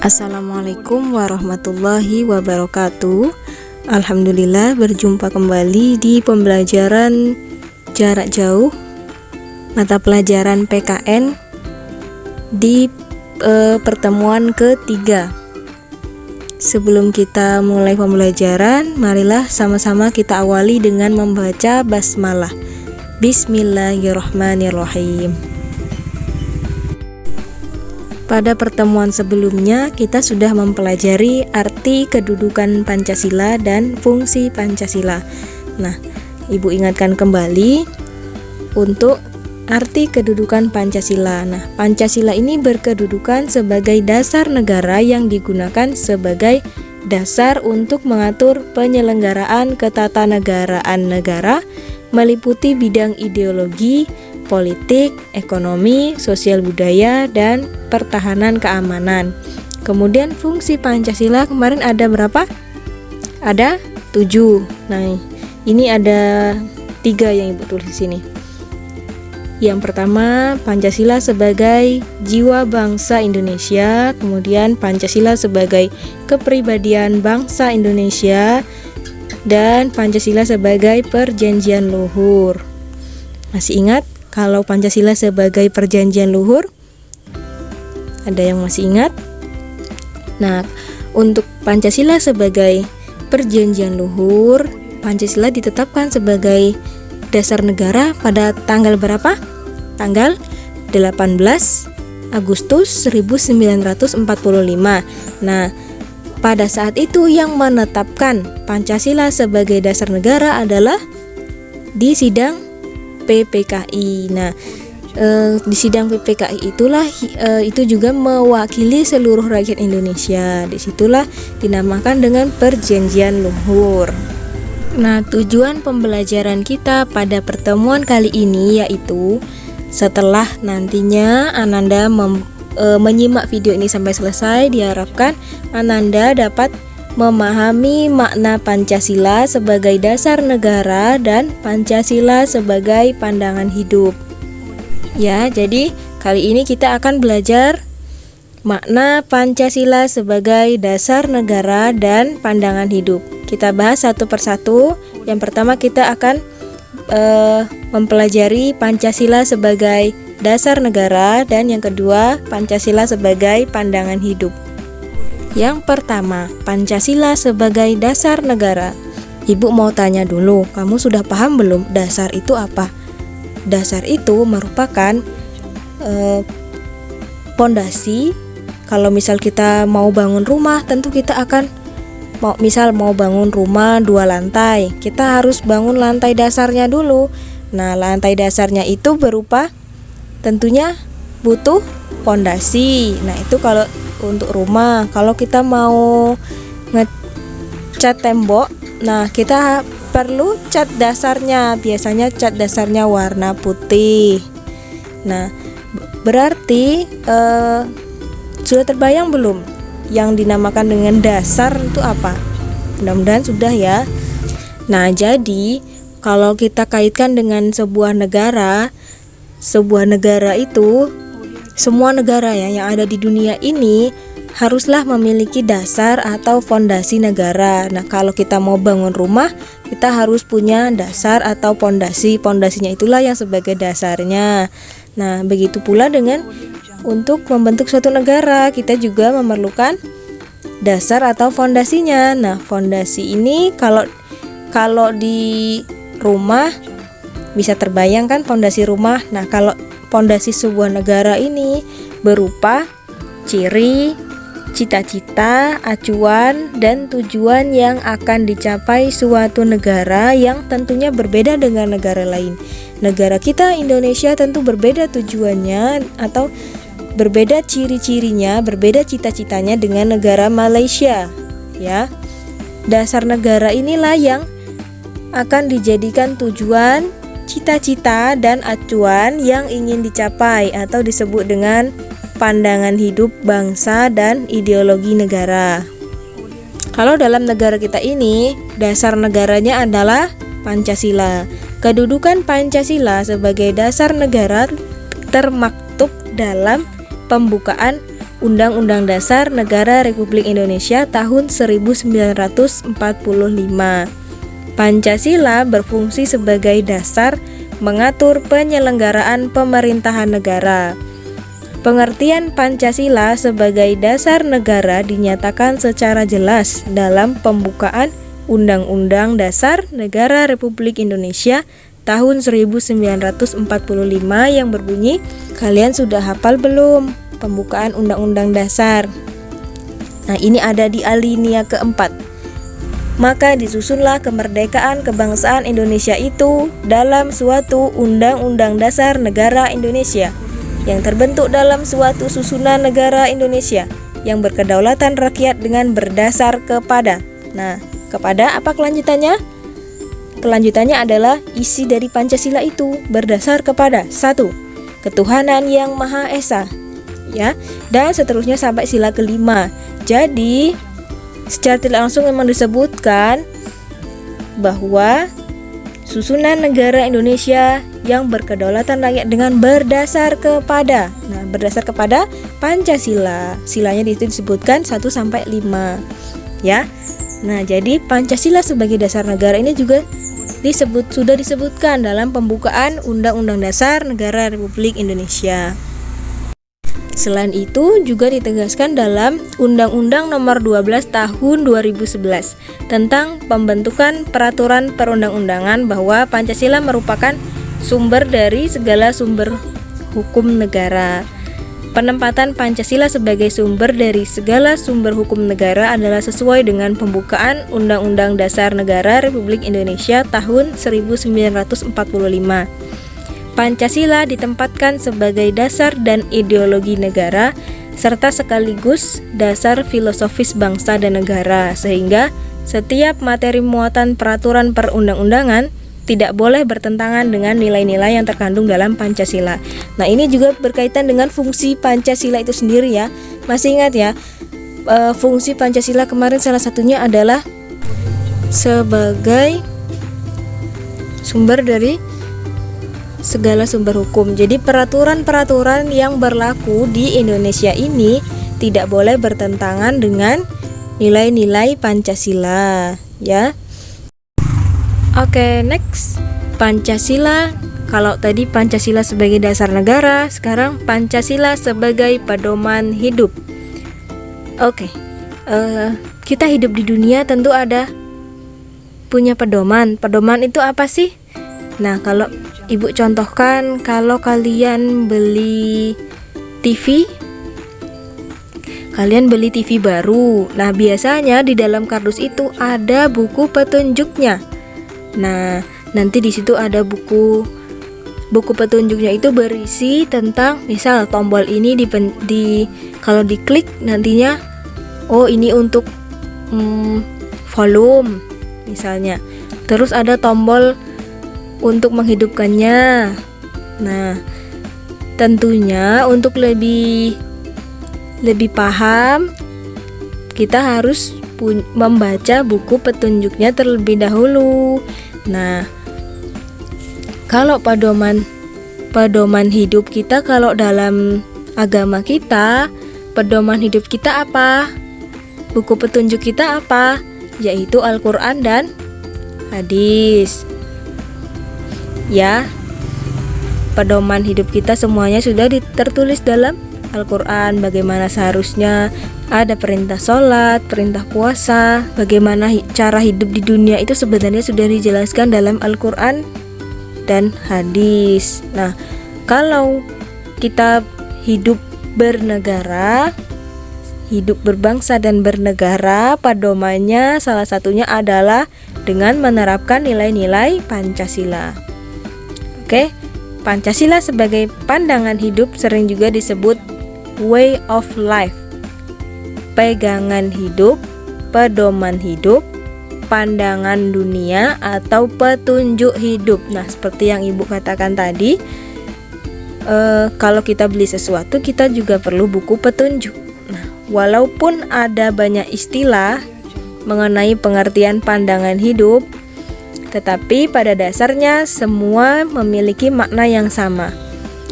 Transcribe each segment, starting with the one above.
Assalamualaikum warahmatullahi wabarakatuh. Alhamdulillah berjumpa kembali di pembelajaran jarak jauh mata pelajaran PKN di pertemuan ketiga. Sebelum kita mulai pembelajaran, marilah sama-sama kita awali dengan membaca basmalah. Bismillahirrahmanirrahim. Pada pertemuan sebelumnya, kita sudah mempelajari arti kedudukan Pancasila dan fungsi Pancasila. Nah, Ibu ingatkan kembali untuk arti kedudukan Pancasila. Nah, Pancasila ini berkedudukan sebagai dasar negara yang digunakan sebagai dasar untuk mengatur penyelenggaraan ketatanegaraan negara, meliputi bidang ideologi, politik, ekonomi, sosial budaya, dan pertahanan keamanan. Kemudian fungsi Pancasila kemarin ada berapa? Ada 7. Nah, ini ada 3 yang Ibu tulis di sini. Yang pertama, Pancasila sebagai jiwa bangsa Indonesia, kemudian Pancasila sebagai kepribadian bangsa Indonesia, dan Pancasila sebagai perjanjian luhur. Masih ingat kalau Pancasila sebagai perjanjian luhur? Ada yang masih ingat? Nah, untuk Pancasila sebagai perjanjian luhur, Pancasila ditetapkan sebagai dasar negara pada tanggal berapa? Tanggal 18 Agustus 1945. Nah, pada saat itu yang menetapkan Pancasila sebagai dasar negara adalah di sidang PPKI. Nah, di sidang PPKI itulah itu juga mewakili seluruh rakyat Indonesia. Disitulah dinamakan dengan perjanjian luhur. Nah, tujuan pembelajaran kita pada pertemuan kali ini yaitu setelah nantinya Ananda menyimak video ini sampai selesai, diharapkan Ananda dapat memahami makna Pancasila sebagai dasar negara dan Pancasila sebagai pandangan hidup. Ya, jadi kali ini kita akan belajar makna Pancasila sebagai dasar negara dan pandangan hidup. Kita bahas satu persatu. Yang pertama kita akan mempelajari Pancasila sebagai dasar negara, dan yang kedua Pancasila sebagai pandangan hidup. Yang pertama, Pancasila sebagai dasar negara. Ibu mau tanya dulu, kamu sudah paham belum dasar itu apa? Dasar itu merupakan pondasi. Kalau misal kita mau bangun rumah, tentu kita akan mau bangun rumah 2 lantai, kita harus bangun lantai dasarnya dulu. Nah, lantai dasarnya itu berupa tentunya butuh pondasi. Nah, itu kalau untuk rumah. Kalau kita mau ngecat tembok, nah kita perlu cat dasarnya. Biasanya cat dasarnya warna putih. Nah, berarti sudah terbayang belum yang dinamakan dengan dasar itu apa? Mudah-mudahan sudah ya. Nah, jadi kalau kita kaitkan dengan sebuah negara itu, semua negara ya yang ada di dunia ini haruslah memiliki dasar atau fondasi negara. Nah, kalau kita mau bangun rumah, kita harus punya dasar atau fondasi. Fondasinya itulah yang sebagai dasarnya. Nah, begitu pula dengan untuk membentuk suatu negara, kita juga memerlukan dasar atau fondasinya. Nah, fondasi ini kalau di rumah bisa terbayangkan fondasi rumah. Nah, kalau fondasi sebuah negara ini berupa ciri, cita-cita, acuan, dan tujuan yang akan dicapai suatu negara yang tentunya berbeda dengan negara lain. Negara kita Indonesia tentu berbeda tujuannya atau berbeda ciri-cirinya, berbeda cita-citanya dengan negara Malaysia, ya. Dasar negara inilah yang akan dijadikan tujuan, cita-cita, dan acuan yang ingin dicapai atau disebut dengan pandangan hidup bangsa dan ideologi negara. Kalau dalam negara kita ini, dasar negaranya adalah Pancasila. Kedudukan Pancasila sebagai dasar negara termaktub dalam pembukaan Undang-Undang Dasar Negara Republik Indonesia tahun 1945. Pancasila berfungsi sebagai dasar mengatur penyelenggaraan pemerintahan negara. Pengertian Pancasila sebagai dasar negara dinyatakan secara jelas dalam pembukaan Undang-Undang Dasar Negara Republik Indonesia tahun 1945 yang berbunyi, kalian sudah hafal belum pembukaan Undang-Undang Dasar? Nah, ini ada di alinea keempat. Maka disusunlah kemerdekaan kebangsaan Indonesia itu dalam suatu Undang-Undang Dasar Negara Indonesia yang terbentuk dalam suatu susunan negara Indonesia yang berkedaulatan rakyat dengan berdasar kepada. Nah, kepada apa kelanjutannya? Kelanjutannya adalah isi dari Pancasila itu berdasar kepada 1. Ketuhanan yang Maha Esa, ya, dan seterusnya sampai sila kelima. Jadi secara tidak langsung memang disebutkan bahwa susunan negara Indonesia yang berkedaulatan rakyat dengan berdasar kepada. Nah, berdasar kepada Pancasila. Silanya di situ disebutkan 1 sampai 5. Ya. Nah, jadi Pancasila sebagai dasar negara ini juga sudah disebutkan dalam pembukaan Undang-Undang Dasar Negara Republik Indonesia. Selain itu juga ditegaskan dalam Undang-Undang Nomor 12 Tahun 2011 tentang pembentukan peraturan perundang-undangan bahwa Pancasila merupakan sumber dari segala sumber hukum negara. Penempatan Pancasila sebagai sumber dari segala sumber hukum negara adalah sesuai dengan pembukaan Undang-Undang Dasar Negara Republik Indonesia tahun 1945. Pancasila ditempatkan sebagai dasar dan ideologi negara serta sekaligus dasar filosofis bangsa dan negara, sehingga setiap materi muatan peraturan perundang-undangan tidak boleh bertentangan dengan nilai-nilai yang terkandung dalam Pancasila. Nah, ini juga berkaitan dengan fungsi Pancasila itu sendiri ya. Masih ingat ya, fungsi Pancasila kemarin salah satunya adalah sebagai sumber dari segala sumber hukum. Jadi peraturan-peraturan yang berlaku di Indonesia ini tidak boleh bertentangan dengan nilai-nilai Pancasila, ya. Oke, next. Pancasila. Kalau tadi Pancasila sebagai dasar negara, sekarang Pancasila sebagai pedoman hidup. Oke, kita hidup di dunia tentu ada punya pedoman. Pedoman itu apa sih? Nah, kalau Ibu contohkan, kalau kalian beli TV, kalian beli TV baru. Nah, biasanya di dalam kardus itu ada buku petunjuknya. Nah, nanti di situ ada buku petunjuknya itu berisi tentang, misal tombol ini kalau diklik nantinya, oh ini untuk volume misalnya. Terus ada tombol untuk menghidupkannya. Nah, tentunya untuk lebih paham, kita harus membaca buku petunjuknya terlebih dahulu. Nah, kalau pedoman hidup kita, kalau dalam agama kita, pedoman hidup kita apa? Buku petunjuk kita apa? Yaitu Al-Quran dan hadis. Ya, pedoman hidup kita semuanya sudah tertulis dalam Al-Quran. Bagaimana seharusnya, ada perintah sholat, perintah puasa, bagaimana cara hidup di dunia itu sebenarnya sudah dijelaskan dalam Al-Quran dan hadis. Nah, kalau kita hidup bernegara, hidup berbangsa dan bernegara, pedomannya salah satunya adalah dengan menerapkan nilai-nilai Pancasila. Oke, Pancasila sebagai pandangan hidup sering juga disebut way of life, pegangan hidup, pedoman hidup, pandangan dunia, atau petunjuk hidup. Nah, seperti yang Ibu katakan tadi, kalau kita beli sesuatu, kita juga perlu buku petunjuk. Nah, walaupun ada banyak istilah mengenai pengertian pandangan hidup, tetapi pada dasarnya semua memiliki makna yang sama.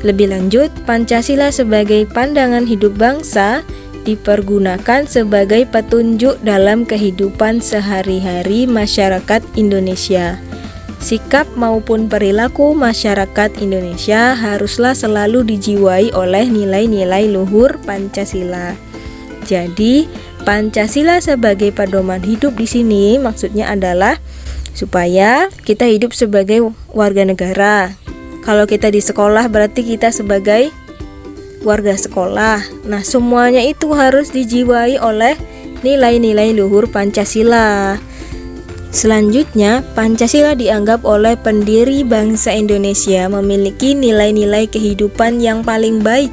Lebih lanjut, Pancasila sebagai pandangan hidup bangsa dipergunakan sebagai petunjuk dalam kehidupan sehari-hari masyarakat Indonesia. Sikap maupun perilaku masyarakat Indonesia haruslah selalu dijiwai oleh nilai-nilai luhur Pancasila. Jadi, Pancasila sebagai pedoman hidup di sini maksudnya adalah supaya kita hidup sebagai warga negara. Kalau kita di sekolah berarti kita sebagai warga sekolah. Nah, semuanya itu harus dijiwai oleh nilai-nilai luhur Pancasila. Selanjutnya, Pancasila dianggap oleh pendiri bangsa Indonesia memiliki nilai-nilai kehidupan yang paling baik.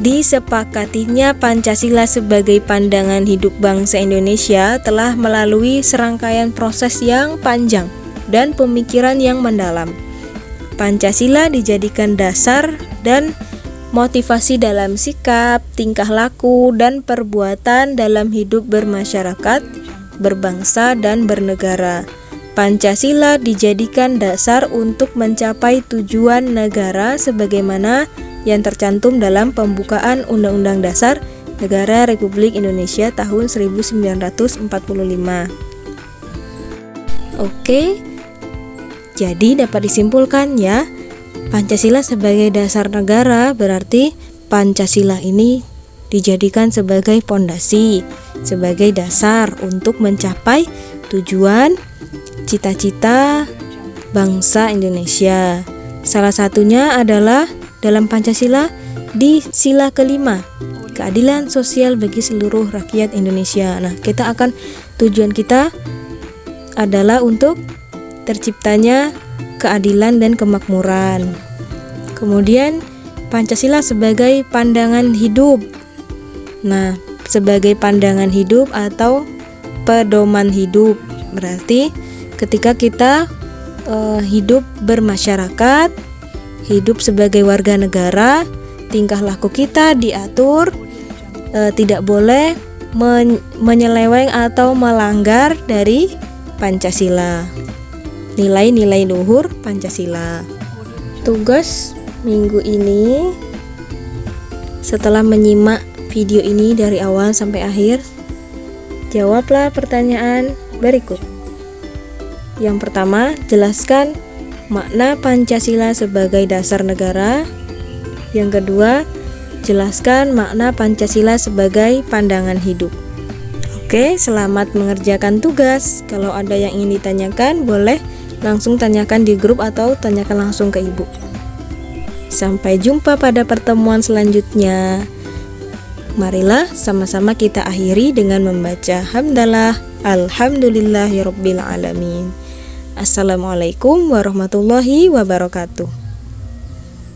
Disepakatinya Pancasila sebagai pandangan hidup bangsa Indonesia telah melalui serangkaian proses yang panjang dan pemikiran yang mendalam. Pancasila dijadikan dasar dan motivasi dalam sikap, tingkah laku, dan perbuatan dalam hidup bermasyarakat, berbangsa, dan bernegara. Pancasila dijadikan dasar untuk mencapai tujuan negara sebagaimana yang tercantum dalam pembukaan Undang-Undang Dasar Negara Republik Indonesia tahun 1945. Oke. Jadi dapat disimpulkan ya, Pancasila sebagai dasar negara berarti Pancasila ini dijadikan sebagai pondasi, sebagai dasar untuk mencapai tujuan cita-cita bangsa Indonesia. Salah satunya adalah dalam Pancasila di sila kelima, keadilan sosial bagi seluruh rakyat Indonesia. Nah, tujuan kita adalah untuk terciptanya keadilan dan kemakmuran. Kemudian Pancasila sebagai pandangan hidup. Nah, sebagai pandangan hidup atau pedoman hidup berarti ketika kita hidup bermasyarakat, hidup sebagai warga negara, tingkah laku kita diatur, tidak boleh menyeleweng atau melanggar dari Pancasila. Nilai-nilai luhur Pancasila. Tugas minggu ini, setelah menyimak video ini dari awal sampai akhir, jawablah pertanyaan berikut. Yang pertama, jelaskan makna Pancasila sebagai dasar negara. Yang kedua, jelaskan makna Pancasila sebagai pandangan hidup. Oke, selamat mengerjakan tugas. Kalau ada yang ingin ditanyakan, boleh langsung tanyakan di grup atau tanyakan langsung ke ibu. Sampai jumpa pada pertemuan selanjutnya. Marilah sama-sama kita akhiri dengan membaca hamdalah alhamdulillahirabbil alamin. Assalamualaikum warahmatullahi wabarakatuh.